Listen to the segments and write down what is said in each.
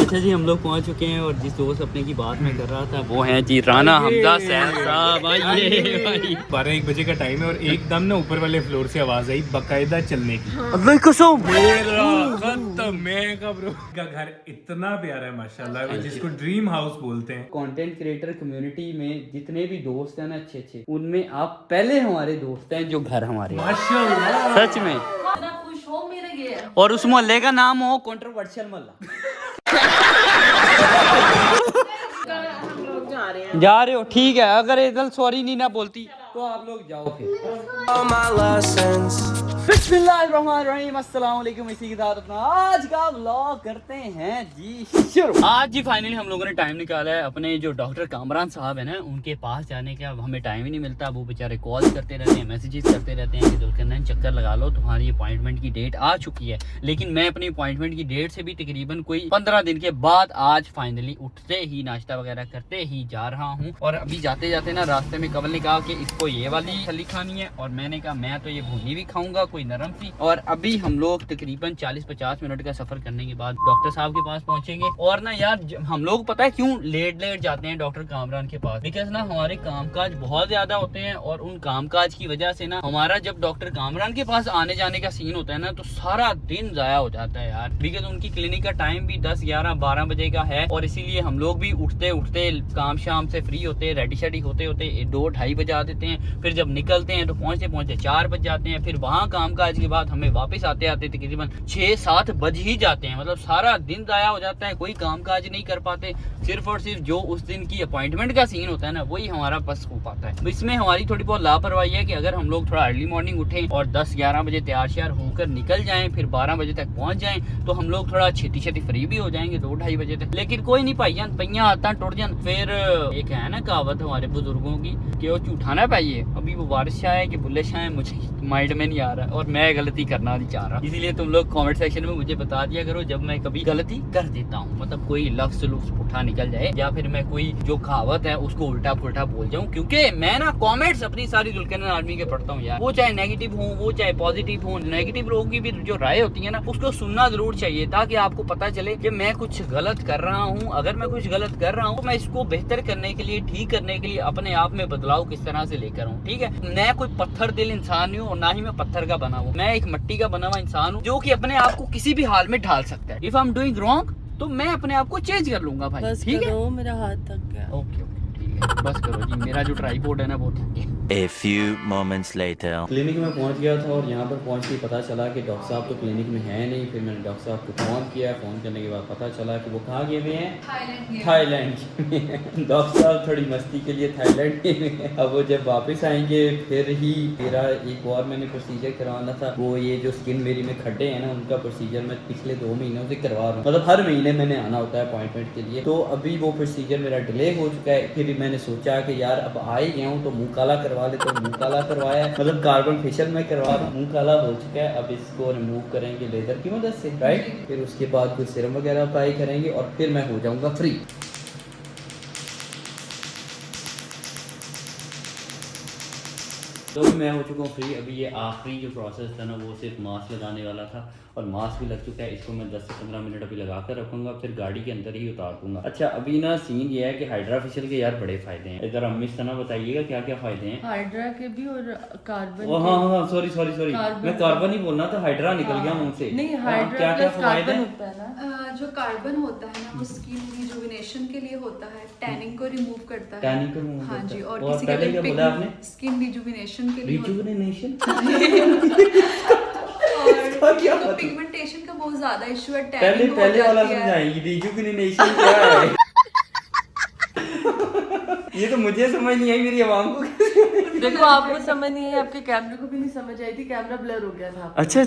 अच्छा जी, हम लोग पहुंच चुके हैं और जिस दोस्त अपने की बात मैं कर रहा था वो है जी राना हमजा सैन साहब। आइए भाई, 12-1 बजे का टाइम है और एकदम ना ऊपर वाले फ्लोर से आवाज आई बकायदा चलने की। अल्लाह की कसम। ब्रो का घर इतना प्यारा है माशाल्लाह, जिसको ड्रीम हाउस बोलते हैं। कंटेंट क्रिएटर कम्युनिटी में जितने भी दोस्त हैं ना अच्छे अच्छे, उनमें आप पहले हमारे दोस्त हैं जो घर हमारे हैं। माशाल्लाह सच में। खुश हो मेरे ये। और उस मोहल्ले का नाम हो कंट्रोवर्शियल मोहल्ला। हम लोग जा रहे हैं। जा रहे हो, ठीक है। अगर इधर सॉरी नहीं ना बोलती तो आप लोग जाओ फिर। बिस्मिल्लाहिर्रहमानिर्रहीम, अस्सलाम वालेकुम। इसी के साथ अपना आज का व्लॉग करते हैं जी शुरू। आज जी फाइनली हम लोगों ने टाइम निकाला है अपने जो डॉक्टर कामरान साहब है ना उनके पास जाने का। अब हमें टाइम ही नहीं मिलता, वो बेचारे कॉल करते रहते हैं, मैसेजेस करते रहते हैं कि दुल्करनैन चक्कर लगा लो, तुम्हारी अपॉइंटमेंट की डेट आ चुकी है। लेकिन मैं अपनी अपॉइंटमेंट की डेट से भी तकरीबन कोई 15 दिन के बाद आज फाइनली उठते ही नाश्ता वगैरह करते ही जा रहा हूँ। और अभी जाते जाते ना रास्ते में कवल ने कहा कि इसको ये वाली फली खानी है और मैंने कहा मैं तो ये भुनी भी खाऊंगा कोई नरम सी। और अभी हम लोग तकरीबन 40-50 मिनट का सफर करने के बाद डॉक्टर साहब के पास पहुंचेंगे। और ना यार हम लोग पता है क्यों लेट जाते हैं डॉक्टर कामरान के पास, बिकॉज ना हमारे कामकाज बहुत ज्यादा होते हैं और उन कामकाज की वजह से ना हमारा जब डॉक्टर कामरान के पास आने जाने का सीन होता है ना तो सारा दिन जाया हो जाता है यार। बिकॉज उनकी क्लिनिक का टाइम भी 10, 11, 12 बजे का है और इसीलिए हम लोग भी उठते उठते काम शाम से फ्री होते रेडी शेडी होते होते 2-2:30 बजा देते हैं। फिर जब निकलते हैं तो पहुंचते पहुंचते 4 बज जाते हैं। फिर वहाँ कामकाज के बाद हमें वापस आते आते तकरीबन 6-7 बज ही जाते हैं। मतलब सारा दिन जाया हो जाता है, कोई कामकाज नहीं कर पाते। सिर्फ और सिर्फ जो उस दिन की अपॉइंटमेंट का सीन होता है ना वही हमारा बस हो पाता है। इसमें हमारी थोड़ी बहुत लापरवाही है कि अगर हम लोग थोड़ा अर्ली मॉर्निंग उठें और 10-11 बजे तैयार श्यार होकर निकल जाएं, फिर 12 बजे तक पहुंच जाएं तो हम लोग थोड़ा छेती छेती फ्री भी हो जाएंगे 2-2:30 बजे तक। लेकिन कोई नहीं भाईजान, पहिया आता टुट जान। फिर एक है ना कहावत हमारे बुजुर्गों की कि वो झूठा ना पाइए। अभी वो बारिश आए कि बुल्ले शाह मुझे माइंड में नहीं आ रहा और मैं गलती करना नहीं चाह रहा। इसीलिए तुम लोग कमेंट सेक्शन में मुझे बता दिया करो जब मैं कभी गलती कर देता हूँ, मतलब कोई लफ्ज़ उठा निकल जाए या फिर मैं कोई जो कहावत है उसको उल्टा पुल्टा बोल जाऊँ। क्योंकि मैं ना कमेंट्स अपनी सारी दुल्करनैन आर्मी के पढ़ता हूँ यार, वो चाहे नेगेटिव हो वो चाहे पॉजिटिव हो। नेगेटिव लोगों की भी जो राय होती है ना उसको सुनना जरूर चाहिए ताकि आपको पता चले कि मैं कुछ गलत कर रहा हूँ। अगर मैं कुछ गलत कर रहा हूँ तो मैं इसको बेहतर करने के लिए, ठीक करने के लिए अपने आप में बदलाव किस तरह से लेकर हूँ। ठीक है, मैं कोई पत्थर दिल इंसान नहीं हूँ और ना ही मैं पत्थर का बना हुआ, मैं एक मिट्टी का बना हुआ इंसान हूँ जो कि अपने आप को किसी भी हाल में ढाल सकता है। If I am doing wrong तो मैं अपने आप को चेंज कर लूंगा भाई। ठीक है, मेरा हाथ थक गया। ओके ठीक है, बस करो जी, मेरा जो ट्राइपॉड है ना वो थक गया। A few moments later. Clinic में पहुंच गया था और यहाँ पर पहुंच के पता चला कि डॉक्टर साहब तो क्लिनिक में है नहीं। फिर मैंने डॉक्टर साहब को फ़ोन किया, फ़ोन करने के बाद पता चला कि वो कहाँ गए हुए हैं, थाईलैंड। डॉक्टर साहब थोड़ी मस्ती के लिए थाईलैंड गए हुए हैं। अब वो जब वापस आएंगे फिर ही मेरा एक और मैंने प्रोसीजर करवाना था। वो ये जो स्किन मेरी में खड्डे हैं ना उनका प्रोसीजर मैं पिछले 2 महीनों से करवा रहा हूँ। मतलब हर महीने मैंने आना होता है अपॉइंटमेंट के लिए। तो अभी वो प्रोसीजर मेरा डिले हो चुका है। फिर मैंने सोचा कि यार अब आ ही गया हूँ तो मुँह काला करवा ले, तो मुँह काला करवाया है, मतलब कार्बन फेशियल में करवा रहा हूँ। मुँह काला हो चुका है, अब इसको रिमूव करेंगे लेजर की मदद से, राइट। फिर उसके बाद कुछ सीरम वगैरह अप्लाई करेंगे और फिर मैं हो जाऊँगा फ्री। तो मैं हो चुका हूँ फ्री। अभी ये आखिरी जो प्रोसेस था ना वो सिर्फ मास्क लगाने वाला था और मास्क भी लग चुका है। इसको मैं 10 से 15 मिनट अभी लगा कर रखूँगा, फिर गाड़ी के अंदर ही उतार दूंगा। अच्छा अभी ना सीन ये है कि हाइड्रा फेशियल के यार बड़े फायदे हैं। इधर अम्मी सना बताइएगा क्या क्या फायदे हैं हाइड्रा के भी और कार्बन। हाँ सॉरी मैं कार्बन ही बोलना था, हाइड्रा निकल गया मुंह से। नहीं, हाइड्रा क्या क्या प्लस फायदे कार्बन होता है ना। जो कार्बन होता है ना वो स्किन रिजुविनेशन के लिए होता है, टैनिंग को रिमूव करता है। टैनिंग को रिमूव हाँ करता जी, है। और और किसी पहले क्या बोला आपने? स्किन रिजुविनेशन के लिए रिजुविनेशन और क्या तो मतलब? पिगमेंटेशन का बहुत ज्यादा इशू है। पहले टैनिंग पहले वाला समझाएंगे, रिजुविनेशन क्या है? ये तो मुझे समझ नहीं आई, मेरी आवाम को। देखो आपको समझ नहीं है, आपके कैमरे को भी नहीं समझ आई थी, कैमरा ब्लर हो गया था। अच्छा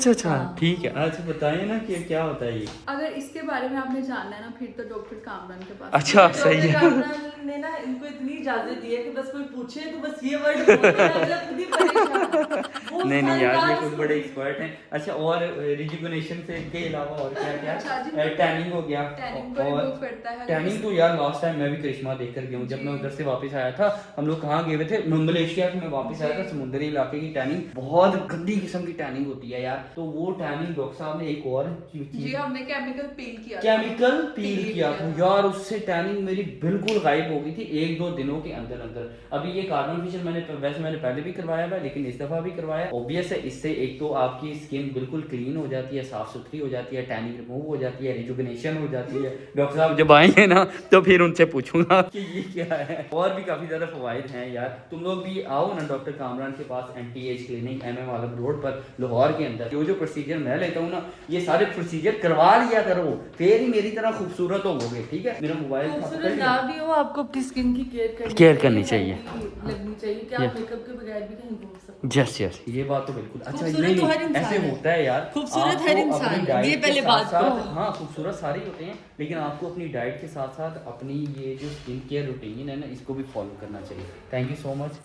ठीक है। अच्छा बताइए ना कि क्या होता है ये। अगर इसके बारे में आपने जानना है ना फिर तो डॉक्टर कामरान के पास। अच्छा सही है। कामरान ने ना इनको इतनी इजाजत दी है कि बस कोई पूछे तो बस ये वर्ड बोलते हैं, अगला खुद ही परेशान। नहीं यार ये खुद बड़े एक्सपर्ट हैं। अच्छा और रिजुविनेशन से के अलावा और क्या क्या? टैनिंग हो गया। टैनिंग को रिमूव करता है। टैनिंग तो यार लास्ट टाइम मैं भी करिश्मा देख कर गया हूँ। जब मैं उधर से वापस आया था, हम लोग कहाँ गए हुए थे, मलेशिया से मैं वापस आया था, समुद्री इलाके की टैनिंग बहुत गंदी किस्म की टैनिंग होती है यार। तो वो टैनिंग डॉक्टर साहब ने एक और जी हमने केमिकल पील किया था। केमिकल पील किया था यार, उससे टैनिंग मेरी बिल्कुल गायब हो गई थी 1-2 दिनों के अंदर अंदर। अभी ये कार्बन फेशियल मैंने पहले भी करवाया था, लेकिन इस दफा भी करवाया। ऑब्वियस है इससे एक तो आपकी स्किन बिल्कुल क्लीन हो जाती है, साफ सुथरी हो जाती है, टैनिंग रिमूव हो जाती है, रिजुविनेशन हो जाती है। डॉक्टर साहब जब आएंगे ना तो फिर उनसे पूछूंगा कि ये क्या है। और भी काफी ज्यादा फवाइद हैं यार। तुम लोग भी आओ ना डॉक्टर कामरान के पास, एंटी एज क्लिनिक MM आलम रोड पर लाहौर के अंदर। जो प्रोसीजर मैं लेता हूँ ना, ये सारे प्रोसीजर करवा लिया करो, फिर ही मेरी तरह खूबसूरत होगे। ठीक है, मेरा मोबाइल खूबसूरत ना भी हो, आपको अपनी स्किन की केयर करनी चाहिए, लगनी चाहिए कि आप मेकअप के बगैर भी कहीं घूम सकते। यस ये बात तो बिल्कुल। अच्छा खूबसूरत तो हर इंसान ऐसे है। होता है यार, खूबसूरत हर आपको इंसान अपनी है, डाइट ये के पहले बात साथ-साथ, करो। हाँ खूबसूरत सारे होते हैं, लेकिन आपको अपनी डाइट के साथ साथ अपनी ये जो स्किन केयर रूटीन है ना, इसको भी फॉलो करना चाहिए। Thank you so much.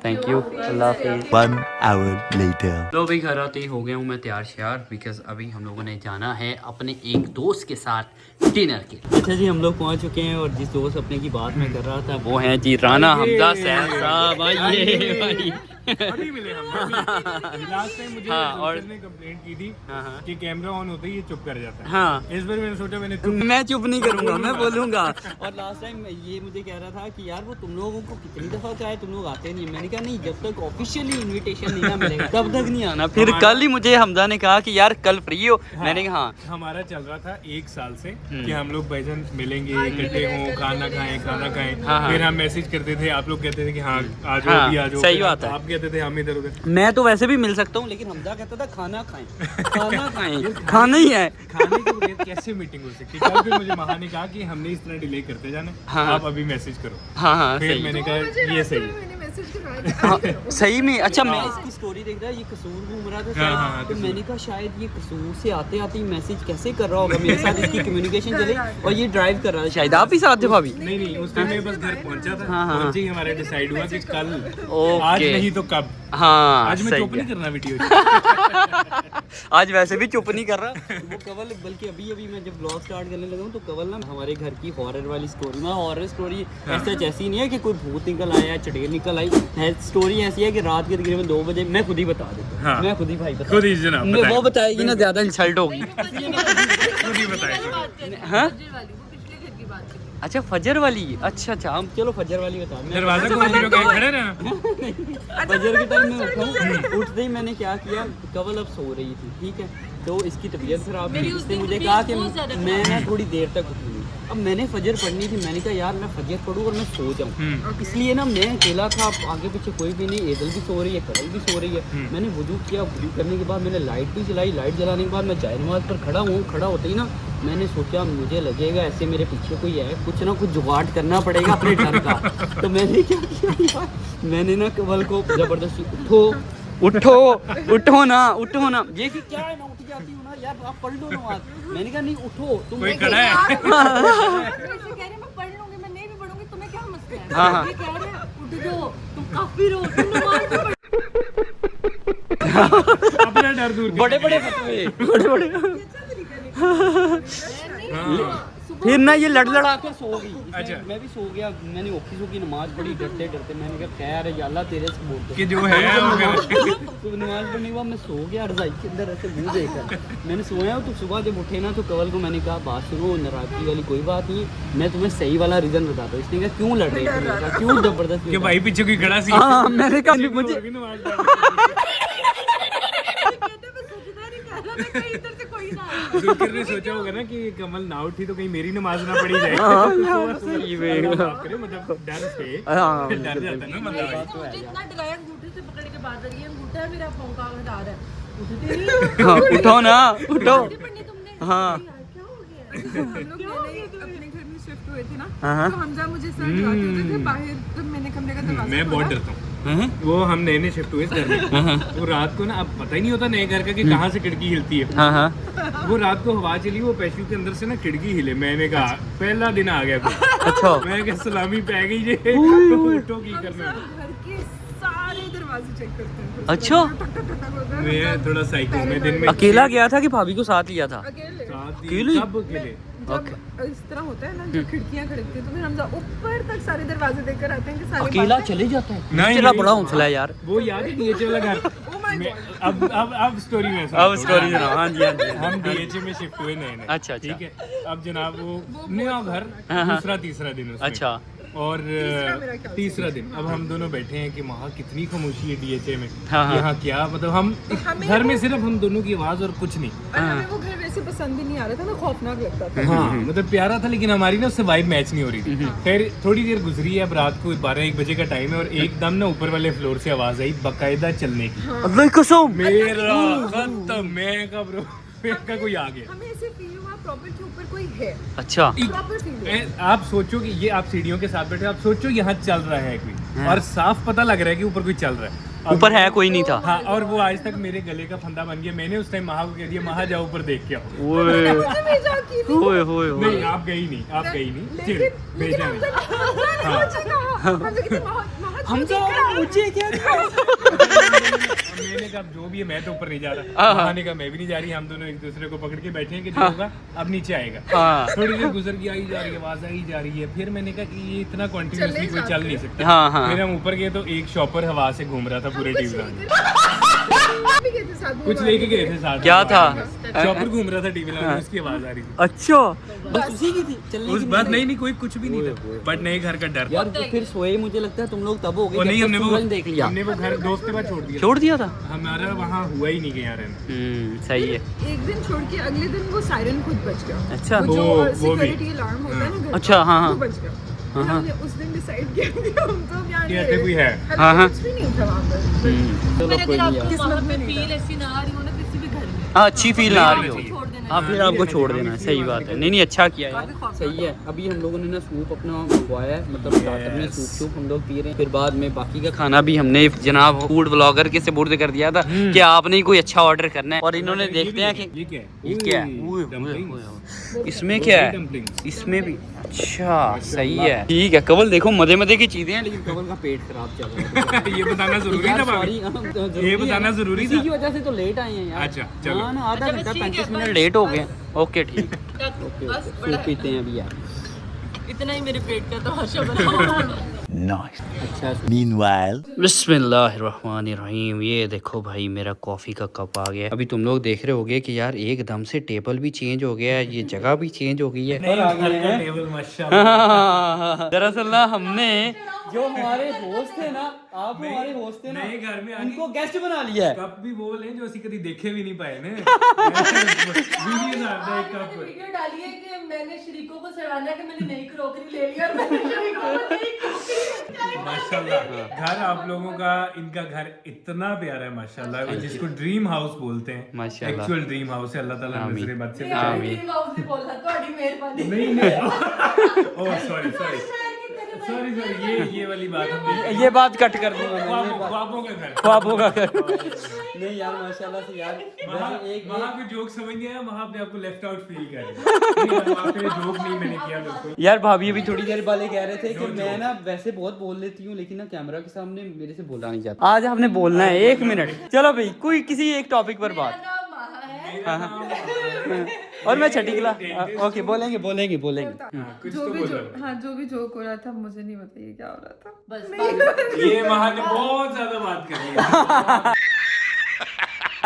Thank you, अल्लाह हाफिज़। 1 hour later. लो भाई घर आते ही हो गया हूँ मैं तैयार श्यार, बिकॉज अभी हम लोगों ने जाना है अपने एक दोस्त के साथ डिनर के। अच्छा जी, हम लोग पहुँच चुके हैं और जिस दोस्त अपने की बात मैं कर रहा था वो हैं जी राना हमजा सैफ साहब। आइए भाई। अभी मिले हम लास्ट टाइम मुझे हाँ, और ने कंप्लेंट की थी हाँ। कि कैमरा ऑन होते ही ये चुप कर जाता है। हाँ, इस बार मैंने सोचा मैं चुप नहीं करूंगा, मैं बोलूंगा। और लास्ट टाइम ये मुझे कह रहा था कि यार वो तुम लोगों को कितनी दफा चाहे तुम लोग आते नहीं। मैंने कहा नहीं, जब तक ऑफिशियली इनविटेशन नहीं ना मिलेगा तब तक नहीं आना। फिर कल ही मुझे हमजा ने कहा कि यार कल फ्री हो। मैंने कहा हाँ। हमारा चल रहा था 1 साल से कि हम लोग भाईजान मिलेंगे, इकट्ठे हों, खाना खाएं। हाँ। फिर हम मैसेज करते थे, आप लोग कहते थे कि हाँ आ जाओ, हाँ, अभी आ जाओ। सही फिर बात है। आप कहते थे हम इधर उधर। मैं तो वैसे भी मिल सकता हूँ, लेकिन हमजा कहता था खाना खाएं, खाना खाएं, खाना ही है। खाने के बगैर कैसे मीटिंग हो सकती है? कल फिर मुझे महा ने कहा कि हमने इस तरह डिले करते जाना, हाँ। आप अभी मैसेज करो। हाँ फिर मैंने कहा ये सही है। हाँ, सही में। अच्छा मैं इसकी स्टोरी देख रहा, ये कसूर घूम रहा था शायद, हाँ, तो कसूर। मैंने कहा शायद ये कसूर से आते आते मैसेज कैसे कर रहा होगा मेरे साथ, इसकी कम्युनिकेशन चले, और ये ड्राइव कर रहा था शायद। आप ही साथ थे भाभी? नहीं उस टाइम मैं बस घर पहुंचा था। हाँ, हाँ। पहुंचे ही हमारा डिसाइड हुआ कि कल, ओके। आज नहीं तो कब। हाँ आज मैं सही चुप है। नहीं करना वीडियो। आज वैसे भी चुप नहीं कर रहा वो कवल, बल्कि अभी मैं जब ब्लॉग स्टार्ट करने लगा हूँ तो कवल ना हमारे घर की हॉरर वाली स्टोरी, ना हॉरर स्टोरी ऐसी नहीं है कि कोई भूत निकल आया, चुड़ैल निकल आई है। स्टोरी ऐसी है कि रात के तकरीबन 2 बजे, मैं खुद ही बता देता हूँ। हाँ। मैं खुद ही भाई बता, खुद ही जनाब मैं वो बताएगी ना, ज्यादा इंसल्ट होगी। खुद ही बताएगा। हाँ? अच्छा फजर वाली, अच्छा हम चलो फजर वाली बता। मैं दरवाजा खोल के लोग खड़े रहना। फजर के टाइम में उठा, उठते ही मैंने क्या किया, कवल अब सो रही थी, ठीक है, तो इसकी तबीयत खराब थी, इसने मुझे कहा कि मैं ना थोड़ी देर तक उठूंगी। अब मैंने फजर पढ़नी थी, मैंने कहा यार मैं फजर पढ़ूँ और मैं सो जाऊँ, इसलिए ना मैं अकेला था, आगे पीछे कोई भी नहीं, एदल भी सो रही है, कवल भी सो रही है। मैंने वुजू किया, वुजू करने के बाद मैंने लाइट भी जलाई, लाइट जलाने के बाद मैं जाए नमाज पर खड़ा हूँ। खड़ा होते ही ना मैंने सोचा मुझे लगेगा ऐसे मेरे पीछे कोई है, कुछ ना कुछ जुगाड़ करना पड़ेगा अपने डर का। तो मैंने क्या किया यार, मैंने ना कवल को जबरदस्ती उठो ना, ये कि क्या है ना, उठ जाती हूँ ना यार, आप पढ़ लो नमाज। मैंने कहा नहीं उठो, तुम कोई खड़ा है। मैं पढ़ लूंगी, मैं नहीं भी पढ़ूंगी, तुम्हें क्या मसला है? हाँ, हाँ। ये कह रहे हैं उठ जाओ, तुम काफिर हो, तुम नमाज नहीं अपना डर दूर कर। बड़े बड़े फिर ना ये लड़ा के सो गई। अच्छा। मैं भी सो गया, मैंने औखी सो की नमाज पढ़ी डरते। मैंने कहा खैर है अल्लाह तेरे से बोल कि जो है वो कर। तो नमाज पढ़ने के बाद मैं सो गया रजाई के अंदर ऐसे मुंह देखकर। मैंने सोया तो सुबह जब उठे ना तो कवल को मैंने कहा बात सुनो, नाराजगी वाली कोई बात नहीं, मैं तुम्हें सही वाला रीजन बताता हूँ। इसने कहा क्यों लड़ रही है, क्यों जबरदस्त कि भाई पीछे कोई खड़ा सी। हाँ मैंने कहा मुझे जुल्फिर ने सोचा होगा ना कि कमल ना उठी तो कहीं मेरी नमाज ना पढ़ी जाए। सही में। माफ करो, मतलब डर से हाँ, डर जाता है ना मतलब। मुझे इतना डराया, अंगूठे से पकड़ के बात करी है, अंगूठा है मेरा पाँव का हटा रहा है, उठते नहीं। हाँ, उठो ना उठो। पढ़नी तुमने? हाँ क्या हो गया? हम लोग पहले अपने घर में शिफ्ट हुए थे ना, हाँ। तो हमजा मुझे सर बुलाते होते थे बाहर, तो मैंने कमरे का दरवाजा मैं बहुत खोला। डरता हूँ। वो हम नए शिफ्ट हुए इस घर में, वो रात को ना अब पता ही नहीं होता नए घर का कि कहाँ से खिड़की हिलती है। हाँ वो रात को हवा चली, वो पैशू के अंदर से ना खिड़की हिले। मैंने कहा पहला दिन आ गया कोई। अच्छा मैं क्या सलामी पै गई जे उठो की करना। घर के सारे दरवाजे चेक करते हैं। अच्छा मैं थोड़ा साइको में दिन में अकेला गया था कि भाभी को साथ लिया था? अकेले साथ ही अकेले? सब अकेले। जब इस तरह होता है ना, जो खिड़कियां खड़कती हैं, तो फिर हम ऊपर तक सारे दरवाजे देखकर आते हैं कि सारे अकेला चले जाता है? नहीं, तेरा नहीं। बड़ा हौसला है यार। वो याद है डीएचए वाला घर? अब स्टोरी में अब स्टोरी सुनाओ। हाँ जी, हाँ जी। हम डीएचए में शिफ्ट हुए नए नए। अच्छा, अच्छा। ठीक है, अब जनाब वो नया घर दूसरा तीसरा दिन उसमें। अच्छा। और तीसरा दिन अब हम दोनों बैठे हैं कि वहाँ कितनी खामोशी है डीएचए में। हाँ, हाँ। यहाँ क्या मतलब हम घर में सिर्फ हम दोनों की आवाज और कुछ नहीं। और हमें वो घर वैसे पसंद भी नहीं आ रहा था ना, खौफनाक लगता था। हाँ मतलब प्यारा था, लेकिन हमारी ना उससे वाइब मैच नहीं हो रही थी। फिर थोड़ी देर गुजरी है, अब रात को 12-1 बजे का टाइम है, और एकदम ना ऊपर वाले फ्लोर से आवाज आई बाकायदा चलने की। अल्लाह की कसम। मेरा खत्म, मैं का ब्रो, का कोई आ गया। हमें ऐसे फील हुआ प्रॉपर के ऊपर कोई है, अच्छा। प्रॉपर फील हुआ। आप सोचो कि ये आप सीढ़ियों के साथ बैठे, आप सोचो यहाँ चल रहा है कोई, और साफ पता लग रहा है कि ऊपर कोई चल रहा है। ऊपर है कोई नहीं था। हाँ, और वो आज तक मेरे गले का फंदा बन गया। मैंने उस टाइम महा को कह दिया, महा जाओ ऊपर देख के आओ। ओए ओए ओए ओए। नहीं, आप गई नहीं, आप गई नहीं, चिल भेजा नहीं। हमजा मुझे क्या मैंने कहा जो भी है, मैं तो ऊपर नहीं जा रहा। महा ने कहा मैं भी नहीं जा रही। हम दोनों एक दूसरे को पकड़ के बैठे हैं कि जो होगा अब नीचे आएगा। हाँ। थोड़ी देर गुजर गई, आई जा रही है आवाज, आई जा रही है। फिर मैंने कहा कि ये इतना कॉन्टिन्यूसली कोई चल नहीं सकता। हाँ, हाँ। फिर हम ऊपर गए तो एक शॉपर हवा से घूम रहा था पूरे टीवी में। कुछ लेके गए थे साथ। क्या था? शॉपर घूम रहा था टीवी में, उसकी आवाज आ रही थी। अच्छा, बस उसी की थी चलने उस की बात नहीं कोई कुछ भी नहीं था, बट नए घर का डर। यार फिर सोए, मुझे लगता है तुम लोग तब हो गए नहीं, हमने वो देख लिया। हमने वो घर दोस्त के बाद छोड़ दिया था। हमारा वहाँ हुआ ही नहीं गया रहना। सही है। एक दिन छोड़ के अगले दिन वो सायरन खुद बज गया। अच्छा। वो जो वो भी। सिक्योरिटी अलार्म होता है ना घर का, अच्छा, हाँ, हाँ। वो बज गया। फिर हमने उस दिन डिसाइड किया कि हम तो यहाँ कि ऐसे कोई है। हाँ, हाँ। कुछ भी नहीं था वहाँ पर। चलो कोई नहीं यार। किस्मत में नहीं फील ऐसी ना आ रही हो ना किसी भी घर में, हाँ, अच्छी फील ना आ रही हो। छोड़ देना। हाँ, फिर आपको छोड़ देना है। सही बात है। नहीं नहीं, अच्छा किया यार, सही है। अभी हम लोगों ने ना सूप अपना मंगवाया है, मतलब स्टार्टर में सूप हम लोग पी रहे हैं। फिर बाद में बाकी का खाना भी हमने जनाब फूड ब्लॉगर के सुपुर्द कर दिया था कि आपने कोई अच्छा ऑर्डर करना है, और इन्होंने देखते हैं कि ये क्या है? ये क्या है। इसमें क्या है? इसमें भी अच्छा, सही है, ठीक है। कवल देखो मजे मजे की चीजें हैं, लेकिन कवल का पेट खराब चल रहा है। ये बताना जरूरी था भाभी? ये बताना जरूरी इसी था? की वजह से तो लेट आए हैं यार। अच्छा, चलो। हाँ ना, आधा घंटा 35 मिनट लेट हो गए। ओके ठीक है, ओके सूप पीते हैं अभी यार। इतना ही मेरे पेट का तमाशा बना। अच्छा। Meanwhile, बिस्मिल्लाहिर्रहमानिर्रहीम। ये देखो भाई, मेरा कॉफ़ी का कप आ गया। अभी तुम लोग देख रहे होगे कि यार एकदम से टेबल भी चेंज हो गया है, ये जगह भी चेंज हो गई है। टेबल माशाल्लाह। दरअसल ना हमने जो हमारे होस्ट थे ना, आप हमारे होस्ट थे ना, नए घर में उनको गेस्ट बना लिया है। कप भी वो लें जो ਅਸੀਂ कभी देखे भी नहीं पाए ने। वीडियोस आता है कप। वीडियो डाली है कि मैंने शरीकों को सराहना कि मैंने नई क्रॉकरी ले लिया और मैंने शरीकों को नई क्रॉकरी। माशाल्लाह, घर आप लोगों का, इनका घर इतना प्यारा है माशाल्लाह, जिसको ड्रीम हाउस बोलते हैं। माशाल्लाह। एक्चुअल ड्रीम हाउस है। अल्लाह ताला आमीन। नजरे बद से आमीन। नहीं बोलना, तुम्हारी मेहरबानी। नहीं नहीं, ओह सॉरी सॉरी, ये वाली बात हम ये बात कट कर दूंगा मैं, ये बात। ख्वाबों का घर। ख्वाबों का घर। नहीं यार माशाल्लाह से यार, वैसे एक वहाँ कोई जोक समझ नहीं आया, वहाँ अपने आप को लेफ्ट आउट फील कर रहे हैं। वहाँ पे जोक नहीं मैंने किया बिल्कुल। यार भाभी अभी थोड़ी देर पहले कह रहे थे कि मैं ना वैसे बहुत बोल लेती हूँ, लेकिन ना कैमरा के सामने मेरे से बोला नहीं जाता। आज आपने बोलना है 1 मिनट। चलो भाई, कोई किसी एक टॉपिक पर बात। मेरा नाम महा है। और मैं छठी क्लास। ओके, बोलेंगे बोलेंगे बोलेंगे। कुछ जो तो भी बोलो। जो हाँ जो भी जोक हो रहा था, मुझे नहीं बताइए क्या हो रहा था। बस ये वहाँ ने बहुत ज्यादा बात कर ली।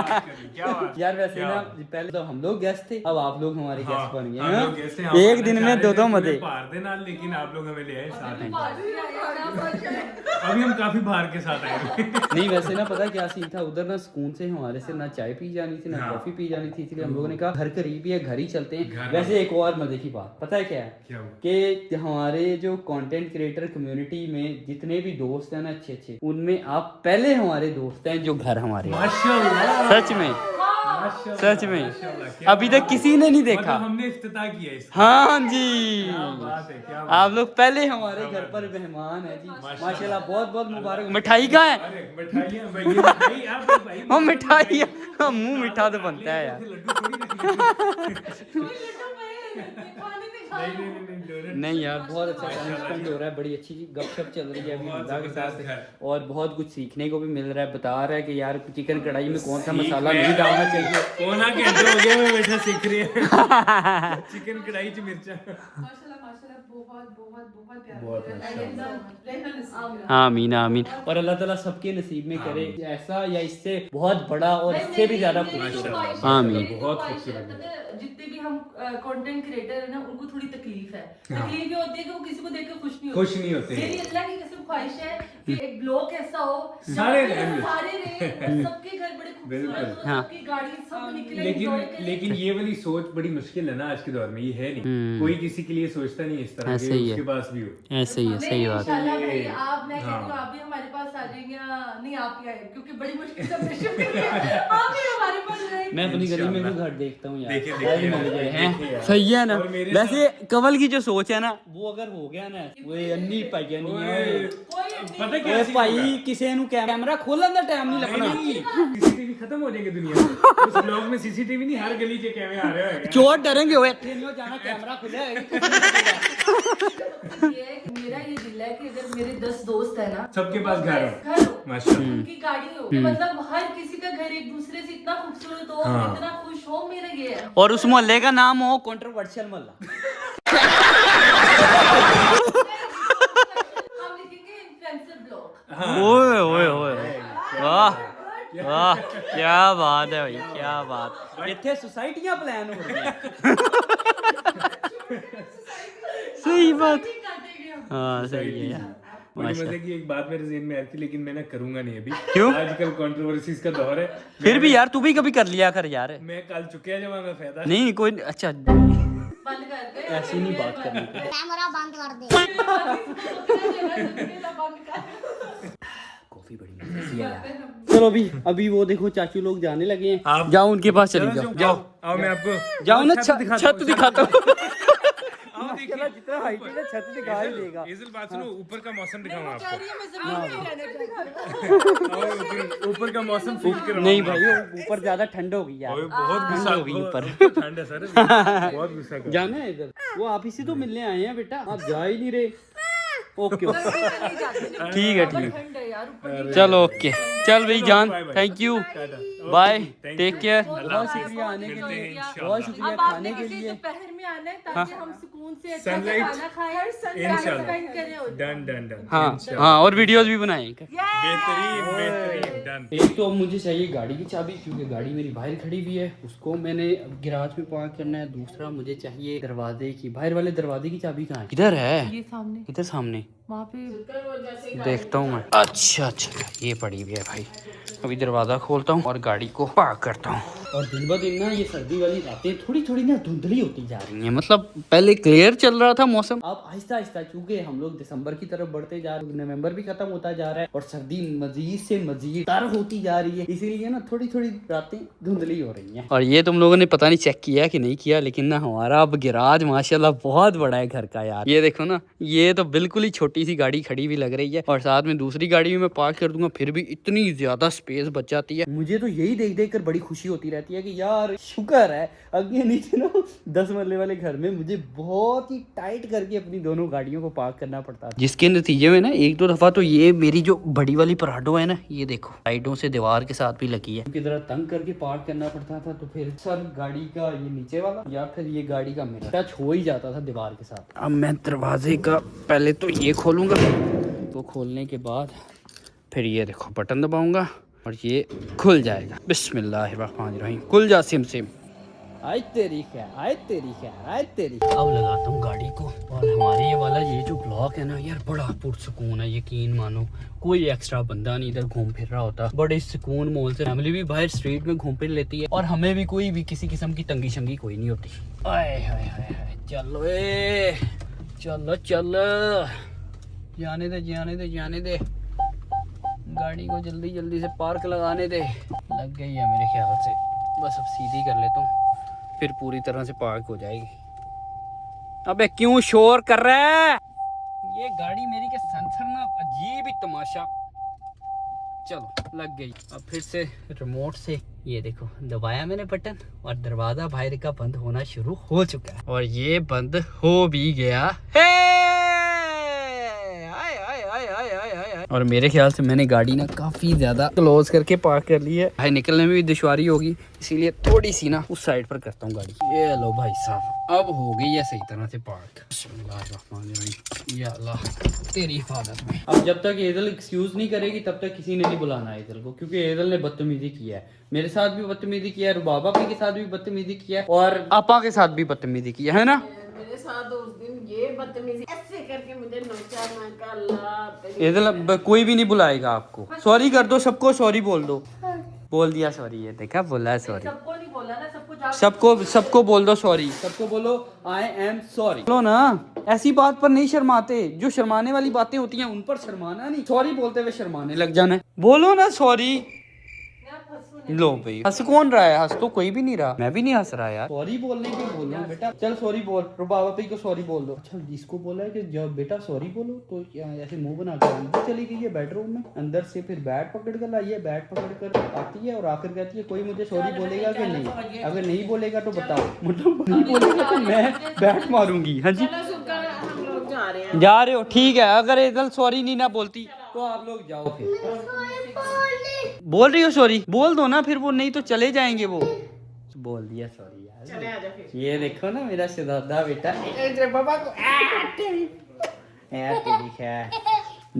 क्या बात? यार वैसे क्या ना बात? पहले तो हम लोग गेस्ट थे, अब आप लोग हमारे हाँ, गेस्ट बन गए हम हैं। लोग गेस्ट हैं, हम एक आना दिन चाह में रहे दो थे मजे। पूरे पार देना, लेकिन आप लोग हमें ले आए साथ में। पार्टी आया। अभी हम काफी बाहर के साथ आए हुए हैं। नहीं वैसे ना पता क्या सीन था, उधर ना सुकून से हमारे से ना चाय पी जानी थी ना हाँ। कॉफी पी जानी थी, इसलिए हम लोगों ने कहा घर करीब ही है, घर ही चलते हैं। घर वैसे एक और मजे की बात पता है क्या है, क्या हुआ? कि हमारे जो कंटेंट क्रिएटर कम्युनिटी में जितने भी दोस्त हैं ना अच्छे अच्छे, उनमें आप पहले हमारे दोस्त हैं जो घर हमारे हैं। माशाल्लाह, सच में, माशाल्लाह, सच में माशाल्लाह, क्या अभी तक किसी ने नहीं देखा। मतलब हमने इफ्तिताह किया इसका। हाँ जी, क्या बात है, क्या बात आप लोग पहले हमारे घर पर मेहमान है जी। माशाल्लाह, बहुत बहुत मुबारक। मिठाई कहाँ है? अरे मिठाइयाँ भाई, ये मिठाई आप भाई। वो मिठाई, मुंह मीठा तो बनता है यार। लड्डू थोड़ी रखी है। कोई लड्डू पे खाने में खा नहीं नहीं नहीं, नहीं यार बहुत अच्छा टाइम स्पेंड हो रहा है, बड़ी अच्छी गपशप चल रही है अभी हमजा के साथ और बहुत कुछ सीखने को भी मिल रहा है। बता रहा है कि यार चिकन कढ़ाई में कौन सा मसाला नहीं डालना चाहिए। कोना के अंदर हो गया मैं बैठा सीख रही है चिकन कढ़ाई च मिर्चा। माशाल्लाह माशाल्लाह बहुत बहुत बहुत प्यारा। आमीन आमीन। और अल्लाह ताला सबके नसीब में करे ऐसा या इससे बहुत बड़ा और इससे भी ज्यादा खूबसूरत। आमीन। बहुत खूबसूरत। जितने भी हम कंटेंट क्रिएटर है ना उनको थोड़ी तकलीफ है। तकलीफ ये होती है कि वो किसी को देख के खुश नहीं होते। मेरी अल्लाह की कसम ख्वाहिश है कि एक ब्लॉग ऐसा हो सारे सबके घर बड़े खूबसूरत हो, सबकी गाड़ी सब निकले। लेकिन ये वाली सोच बड़ी मुश्किल है ना आज के दौर में, ये है नहीं कोई किसी के लिए सोचता नहीं इस तरह के उसके पास भी हो। ऐसे ही है, सही बात। इंशाल्लाह भाई आप मैं कहती हूँ आप भी हमारे पास आ जाएंगे। नहीं आप ही आए क्योंकि बड़ी मुश्किल से हमने शिफ्ट किया है। आप भी हमारे पास रहेंगे। मैं अपनी गली में भी घर देखता हूँ यार। देखिए सही है ना। वैसे कवल की जो सोच है ना वो अगर हो गया ना वो अन्नी पाइया नहीं है। पता क्या भाई किसी ਨੂੰ कैमरा खोलन ਦਾ टाइम नहीं लगना। सीसीटीवी खत्म हो जाएंगे दुनिया में। उस ब्लॉग में सीसीटीवी नहीं हर गली के कैमरे आ रहे हैं। चोर डरेंगे वो इतने नहीं हो जाना कैमरा खुला है। मेरा ये दिल है कि अगर मेरे 10 दोस्त है ना सबके पास घर हो माशाल्लाह, उनकी गाड़ी हो, मतलब हर किसी का घर एक दूसरे से इतना खूबसूरत हो, इतना खुश हो, मेरा ये है। और उस मोहल्ले का नाम हो कंट्रोवर्शियल मोहल्ला। हम लिखेंगे इन्फ्लुएंसर ब्लॉग। ओए ओए ओए वाह वाह क्या बात है भाई, क्या बात। इतने सोसाइटियां प्लान हो रही हैं। सही बात। हाँ सही है यार। बड़ी मजे की एक बात मेरे ज़हन में आई थी लेकिन मैं ना करूंगा नहीं अभी। क्यों? आजकल कंट्रोवर्सीज का दौर है। फिर भी यार तू भी कभी कर लिया कर यार। मैं कल चुके हैं जब मैं फायदा नहीं कोई अच्छा बंद कर दे। ऐसी नहीं बात करनी। कैमरा बंद कर दे। कॉफी बड़ी मजेदार है। चलो अभी वो देखो चाचू लोग जाने लगे हैं। आप जाओ उनके पास चले जाओ। जाओ आओ मैं आपको जाओ ना छत दिखाता हूँ। आओ देखिए जितना हाइट है छत दिखा ही देगा। इस बात सुनो ऊपर का मौसम दिखाऊं आपको। ऊपर का मौसम फील करो। नहीं भाई ऊपर ज्यादा ठंड हो गई यार। बहुत गुस्सा हो गई ऊपर। ठंड है सर बहुत गुस्सा कर। जाना है इधर। वो आप इसी तो मिलने आए हैं बेटा, आप जा ही नहीं रहे। ओके ठीक है ठीक है चलो ओके चल भाई जान thank you bye take care. बहुत शुक्रिया आने के लिए, बहुत शुक्रिया खाने के लिए। दोपहर में आना है ताकि हम सुकून से अच्छा खाना खाएं, इंशाल्लाह डन डन डन। हाँ हाँ और वीडियोस भी बनाएंगे। बेहतरीन बेहतरीन डन। एक तो मुझे चाहिए गाड़ी की चाबी क्योंकि गाड़ी मेरी बाहर खड़ी हुई है, उसको मैंने गैराज में पार्क करना है। दूसरा मुझे चाहिए दरवाजे की, बाहर वाले दरवाजे की चाबी कहाँ है? किधर है? ये सामने किधर सामने? वहाँ पे देखता हूँ मैं। अच्छा अच्छा ये पड़ी हुई है भाई। अभी दरवाजा खोलता हूँ और गाड़ी को पार्क करता हूँ। और दिन ब दिन ना ये सर्दी वाली रातें थोड़ी थोड़ी ना धुंधली होती जा रही हैं। मतलब पहले क्लियर चल रहा था मौसम, अब आहिस्ता आहिस्ता चूंकि हम लोग दिसंबर की तरफ बढ़ते जा रहे हैं, नवंबर भी खत्म होता जा रहा है और सर्दी मजीद से मजीद तर होती जा रही है, इसीलिए ना थोड़ी थोड़ी रातें धुंधली हो रही हैं। और ये तुम लोगों ने पता नहीं चेक किया कि नहीं किया, लेकिन ना हमारा अब गैराज माशाल्लाह बहुत बड़ा है घर का यार। ये देखो ना, ये तो बिल्कुल ही छोटी सी गाड़ी खड़ी भी लग रही है और साथ में दूसरी गाड़ी भी मैं पार्क कर दूंगा, फिर भी इतनी ज्यादा स्पेस बच जाती है। मुझे तो यही देख देख कर बड़ी खुशी होती रहती है कि यार शुक्र है आगे नीचे ना 10 मरले वाले घर में मुझे बहुत ही टाइट करके अपनी दोनों गाड़ियों को पार्क करना पड़ता था, जिसके नतीजे में ना एक दो दफा तो ये मेरी जो बड़ी वाली पराडो है ना, ये देखो साइडों से दीवार के साथ भी लगी है, की तरह तंग करके पार्क करना पड़ता था। तो फिर सर गाड़ी का ये नीचे वाला या फिर ये गाड़ी का मेरा टच हो ही जाता था दीवार के साथ। अब मैं दरवाजे का पहले तो ये खोलूंगा, तो खोलने के बाद फिर ये देखो बटन दबाऊंगा और ये खुल जाएगा। बिस्मिल्लाहिर्रहमानिर्रहीम। खुल जा सिम सिम। आय तेरी खैर, आय तेरी खैर, आय तेरी। अब लगाता हूँ गाड़ी को। और हमारे ये वाला ये जो ब्लॉक है ना यार, बड़ा पुरसुकून है, यकीन मानो। कोई एक्स्ट्रा बंदा नहीं इधर घूम फिर रहा होता, बड़े सुकून मोल से फैमिली भी बाहर स्ट्रीट में घूम फिर लेती है और हमें भी कोई भी किसी किस्म की तंगी शंगी कोई नहीं होती। आय हाय हाय, चलो ए चलो चलो, जाने दे जाने दे जाने दे, गाड़ी को जल्दी जल्दी से पार्क लगाने दे। लग गई है मेरे ख्याल से, बस अब सीधी कर लेता हूँ फिर पूरी तरह से पार्क हो जाएगी। अबे क्यों शोर कर रहा है? ये गाड़ी मेरी के सेंसर ना अजीब ही तमाशा। चलो लग गई। अब फिर से रिमोट से ये देखो दबाया मैंने बटन और दरवाजा बाहर का बंद होना शुरू हो चुका है और ये बंद हो भी गया है। और मेरे ख्याल से मैंने गाड़ी ना काफ़ी ज़्यादा क्लोज करके पार्क कर ली है, भाई निकलने में भी दुश्वारी होगी, इसीलिए थोड़ी सी ना उस साइड पर करता हूँ गाड़ी। ये लो भाई साहब, अब हो गई है सही तरह से पार्क। बिस्मिल्लाहिर्रहमानिर्रहीम, या अल्लाह तेरी हिफाजत में। अब जब तक एदल एक्सक्यूज़ नहीं करेगी तब तक किसी ने नहीं बुलाना एदल को, क्योंकि एदल ने बदतमीजी किया है, मेरे साथ भी बदतमीजी किया है, रुबाबा के साथ भी बदतमीजी किया है और आपा के साथ भी बदतमीजी किया है ना। मेरे साथ उस दिन ये बदतमीजी ऐसे करके मुझे नोचा, मैं कहा अल्लाह एदल कोई भी नहीं बुलाएगा आपको, सॉरी कर दो, सबको सॉरी बोल दो। बोल दिया सॉरी, ये देखा बोला है सॉरी। सबको नहीं बोला ना, सबको सबको बोल दो सॉरी, सबको बोलो आई एम सॉरी। बोलो ना, ऐसी बात पर नहीं शर्माते, जो शर्माने वाली बातें होती हैं उन पर शर्माना नहीं, सॉरी बोलते हुए शर्माने लग जाना है। बोलो ना सॉरी। लो भाई, हंस कौन रहा है? हंस तो कोई भी नहीं रहा, मैं भी नहीं हंस रहा यार। सॉरी बोलने की बोल रहा हूँ बेटा, चल सॉरी बोल, रुबाबा को सॉरी बोल दो। अच्छा जिसको बोला है कि जब बेटा सॉरी बोलो तो ऐसे मुंह बना कर अंदर चली गई है बेडरूम में, अंदर से फिर बैट पकड़ कर लाई है, बैट पकड़ कर आती है और आकर कहती है कोई मुझे सॉरी बोलेगा कि नहीं, अगर नहीं बोलेगा तो बताओ, मतलब नहीं बोलेगा तो मैं बैट मारूंगी। हाँ जी हम लोग जा रहे हैं। जा रहे हो, ठीक है, अगर एदल सॉरी नहीं ना बोलती तो आप लोग जाओ फिर। बोल रही हो सॉरी, बोल दो ना, फिर वो नहीं तो चले जाएंगे वो। बोल दिया सॉरी यार, चले आ जा फिर। ये देखो ना मेरा शहजादा बेटा, बाबा को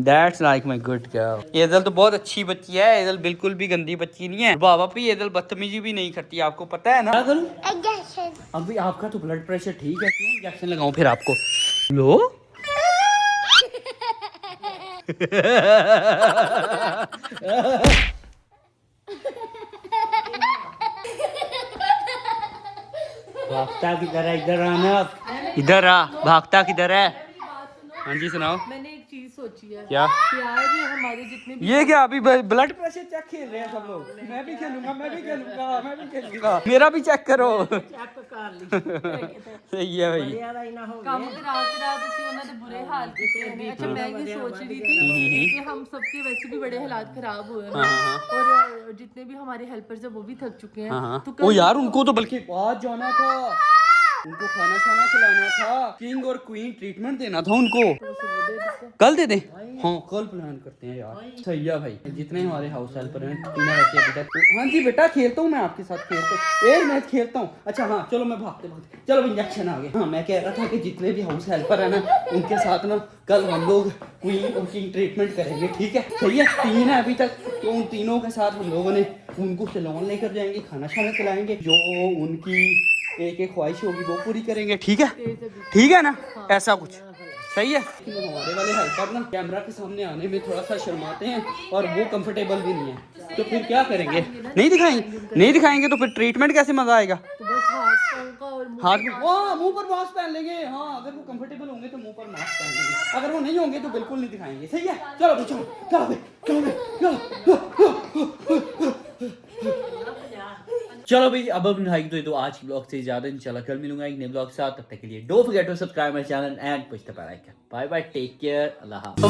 That's like my good girl। Aidal तो बहुत अच्छी बच्ची है, एदल बिल्कुल भी गंदी बच्ची नहीं है। बाबा भी एदल बदतमीजी भी नहीं करती, आपको पता है ना। क्या करूं? इंजेक्शन। अभी आपका तो ब्लड प्रेशर ठीक है, क्यों इंजेक्शन लगाऊं फिर आपको? लो भागता किधर है? इधर आना, इधर आ, भागता किधर है? हाँ जी सुनाओ। मैंने एक चीज सोची है क्या? कि यार ये हमारे जितने भी ये क्या अभी ब्लड प्रेशर चेक खेल रहे हैं सब लोग? मैं भी खेलूंगा, मैं भी खेलूंगा, मैं भी खेलूंगा, मेरा भी चेक करो। सही है भाई। ਕੰਮ ਕਰਾ ਤੁਸੀਂ ਉਹਨਾਂ ਦੇ ਬੁਰੇ ਹਾਲ ਕੀਤੇ ਨੇ। अच्छा मैं ये सोच रही थी कि हम सबके वैसे भी बड़े हालात खराब हुए हैं और जितने भी हमारे हेल्पर्स हैं वो भी थक चुके हैं। तो ओ यार उनको तो बल्कि आज जाना था, उनको खाना शाना खिलाना था, किंग और क्वीन ट्रीटमेंट देना था उनको। कल दे दे? हाँ कल प्लान करते हैं यार। सही है भाई, जितने हमारे हाउस हेल्पर हैं तीनों वैसे अभी तक। हाँ जी बेटा खेलता हूँ मैं आपके साथ, खेलता हूँ एक मैच खेलता हूँ। अच्छा हाँ चलो मैं भागते चलो इंजेक्शन आ गया। हाँ मैं कह रहा था कि जितने भी हाउस हेल्पर है ना उनके साथ ना कल हम लोग क्वीन और किंग ट्रीटमेंट करेंगे, ठीक है? सही है, 3 है अभी तक, तो उन तीनों के साथ हम लोगों ने उनको सैलून लेकर जाएंगे, खाना शाना खिलाएंगे, जो उनकी एक एक ख्वाहिश होगी वो पूरी करेंगे, ठीक है? ठीक है ना? ऐसा कुछ सही है। हमारे वाले हेल्पर ना कैमरा के सामने आने में थोड़ा सा शर्माते हैं और वो कंफर्टेबल भी नहीं है, तो फिर क्या करेंगे? नहीं दिखाएंगे तो फिर ट्रीटमेंट कैसे मजा आएगा? तो बस हाथ में मुंह पर मास्क पहन लेंगे। हाँ अगर वो कंफर्टेबल होंगे तो मुंह पर मास्क पहन लेंगे, अगर वो नहीं होंगे तो बिल्कुल नहीं दिखाएंगे। सही है, चलो भाई चलो भाई अब मिठाई तो आज की ब्लॉग से ज्यादा इंशाल्लाह कल मिलूंगा एक नए ब्लॉग के साथ। तब तक के लिए don't forget to subscribe my channel and push the bell icon. Bye bye, take care, अल्लाह हाफ़िज़।